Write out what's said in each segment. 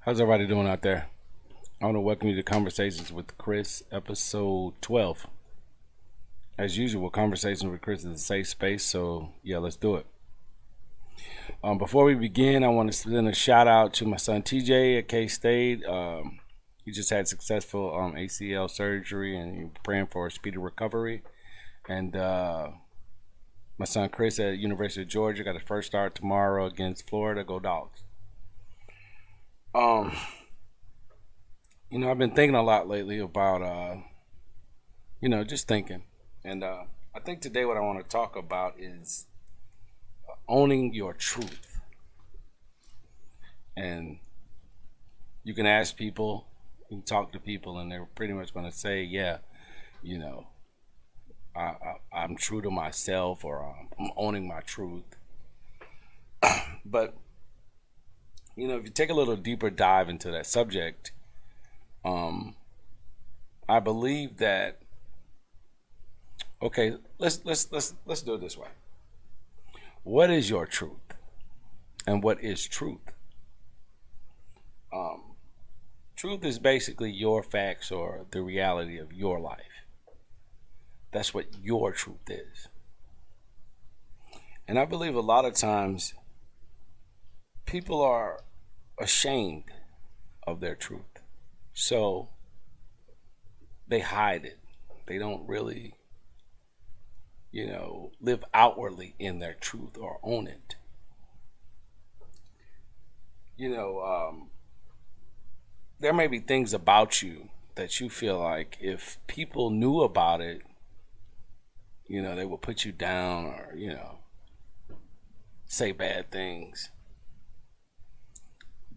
How's everybody doing out there? I want to welcome you to Conversations with Chris, episode 12. As usual, Conversations with Chris is a safe space, so yeah, let's do it. Before we begin, I want to send a shout out to my son TJ at K-State. He just had successful ACL surgery and praying for a speedy recovery. And my son Chris at University of Georgia got his first start tomorrow against Florida. Go Dogs. I've been thinking a lot lately about, just thinking. And I think today what I want to talk about is owning your truth. And you can ask people, you can talk to people, and they're pretty much going to say, yeah, I'm true to myself, or I'm owning my truth. But, if you take a little deeper dive into that subject, I believe that, okay, let's do it this way. What is your truth, and what is truth? Truth is basically your facts or the reality of your life. That's what your truth is. And I believe a lot of times people are ashamed of their truth. So they hide it. They don't really, live outwardly in their truth or own it. There may be things about you that you feel like if people knew about it, they would put you down or, say bad things.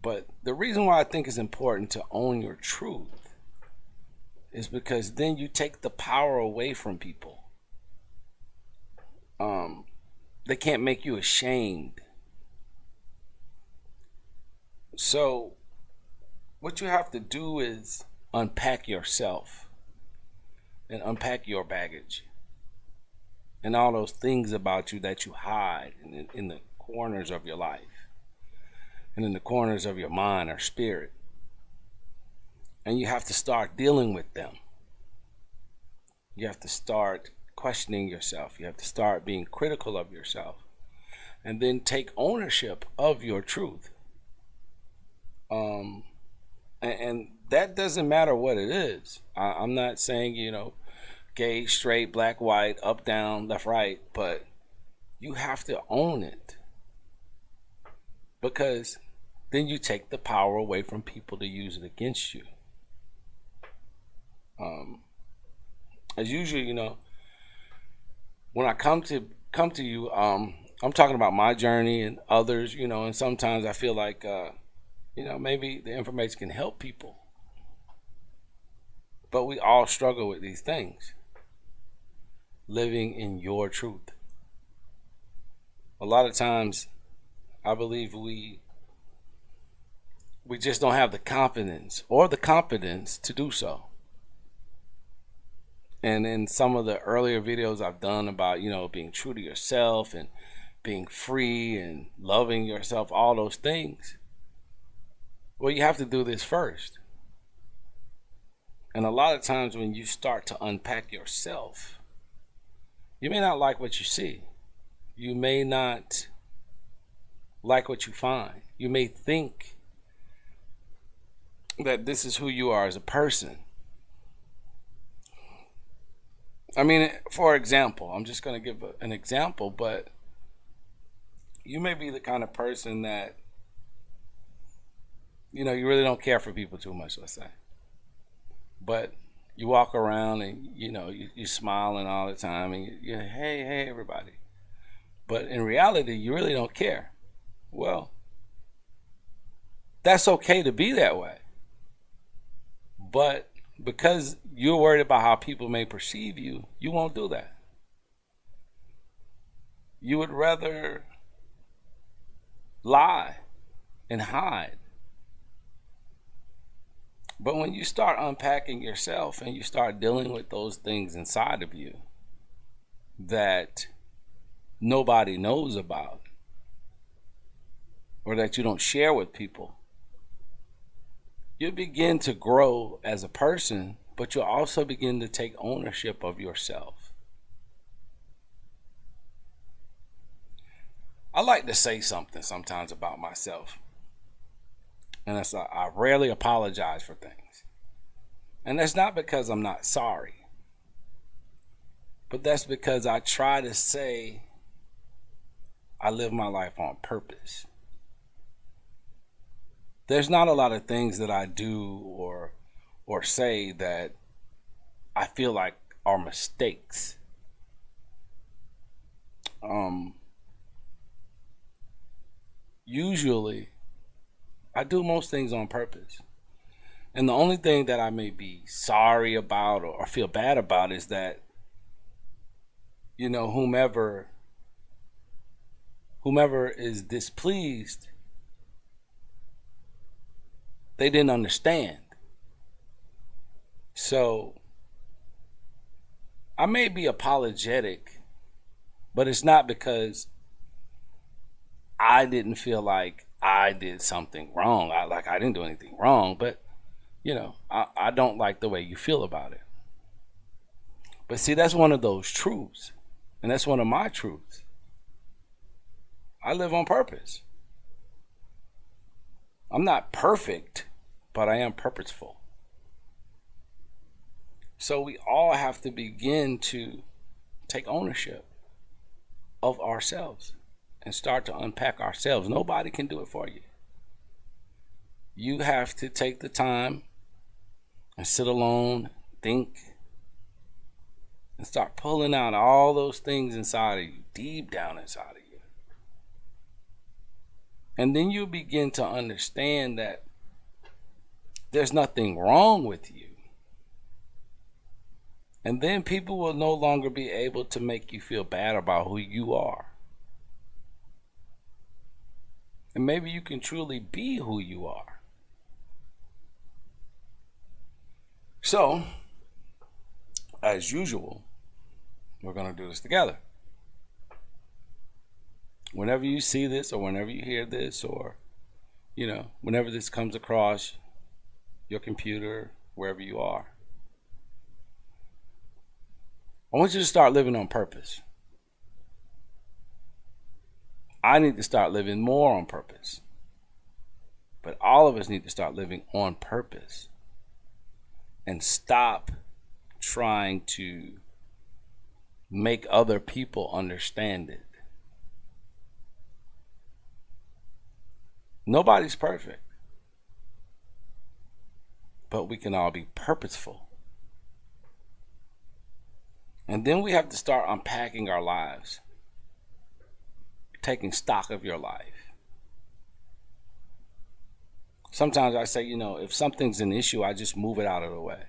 But the reason why I think it's important to own your truth is because then you take the power away from people. They can't make you ashamed. So what you have to do is unpack yourself and unpack your baggage and all those things about you that you hide in the corners of your life and in the corners of your mind or spirit. And you have to start dealing with them. You have to start questioning yourself. You have to start being critical of yourself. And then take ownership of your truth. And that doesn't matter what it is. I'm not saying, gay, straight, black, white, up, down, left, right. But you have to own it. Because then you take the power away from people to use it against you. As usual, when I come to you, I'm talking about my journey and others, and sometimes I feel like, maybe the information can help people. But we all struggle with these things. Living in your truth. A lot of times, I believe we just don't have the confidence or the competence to do so. And in some of the earlier videos I've done about, being true to yourself and being free and loving yourself, all those things. Well, you have to do this first. And a lot of times when you start to unpack yourself, you may not like what you see. You may not like what you find. You may think that this is who you are as a person. I mean, for example, I'm just going to give an example, but you may be the kind of person that, you really don't care for people too much, let's say. But you walk around and, you're smiling all the time and you're hey, everybody. But in reality, you really don't care. Well, that's okay to be that way. But because you're worried about how people may perceive you, you won't do that. You would rather lie and hide. But when you start unpacking yourself and you start dealing with those things inside of you that nobody knows about or that you don't share with people, you begin to grow as a person, but you'll also begin to take ownership of yourself. I like to say something sometimes about myself, and that's I rarely apologize for things. And that's not because I'm not sorry, but that's because I try to say I live my life on purpose. There's not a lot of things that I do or say that I feel like are mistakes. Usually I do most things on purpose. And the only thing that I may be sorry about or feel bad about is that, whomever is displeased, they didn't understand. So I may be apologetic, but it's not because I didn't feel like I did something wrong. I didn't do anything wrong, but I don't like the way you feel about it. But see, that's one of those truths, and that's one of my truths. I live on purpose. I'm not perfect, but I am purposeful. So we all have to begin to take ownership of ourselves and start to unpack ourselves. Nobody can do it for you. You have to take the time and sit alone, think, and start pulling out all those things inside of you, deep down inside of you. And then you begin to understand that there's nothing wrong with you. And then people will no longer be able to make you feel bad about who you are. And maybe you can truly be who you are. So, as usual, we're going to do this together. Whenever you see this, or whenever you hear this, or, whenever this comes across your computer, wherever you are, I want you to start living on purpose. I need to start living more on purpose. But all of us need to start living on purpose and stop trying to make other people understand it. Nobody's perfect, but we can all be purposeful. And then we have to start unpacking our lives, taking stock of your life. Sometimes I say, if something's an issue, I just move it out of the way.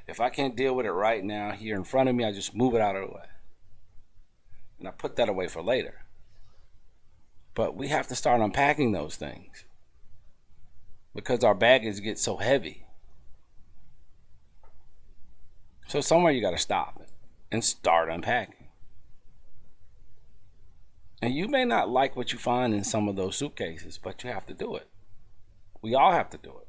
If I can't deal with it right now here in front of me, I just move it out of the way. And I put that away for later. But we have to start unpacking those things because our baggage gets so heavy. So somewhere you got to stop and start unpacking. And you may not like what you find in some of those suitcases, but you have to do it. We all have to do it.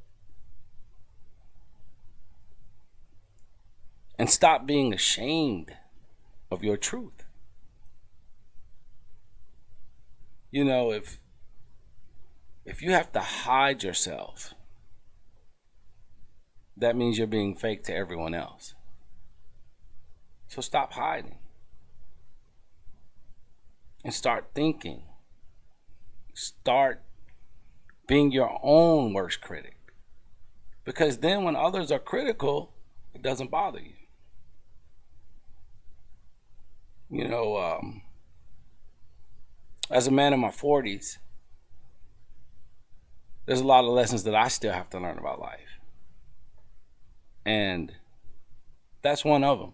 And stop being ashamed of your truth. If you have to hide yourself, that means you're being fake to everyone else. So stop hiding and start thinking. Start being your own worst critic. Because then when others are critical, it doesn't bother you. As a man in my 40s, there's a lot of lessons that I still have to learn about life. And that's one of them.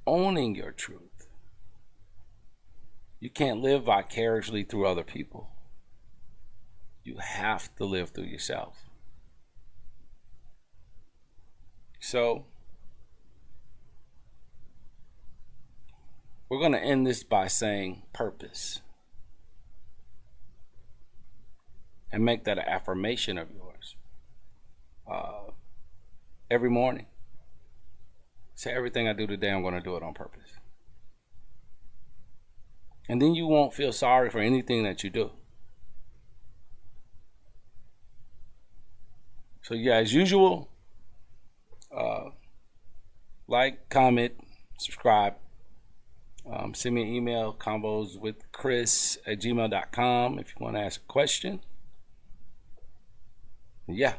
Owning your truth. You can't live vicariously through other people. You have to live through yourself. So, we're going to end this by saying purpose. and make that an affirmation of yours. Every morning, say, everything I do today, I'm going to do it on purpose. And then you won't feel sorry for anything that you do. So yeah, as usual, like, comment, subscribe. Send me an email, ConvosWithChris@gmail.com if you want to ask a question. Yeah.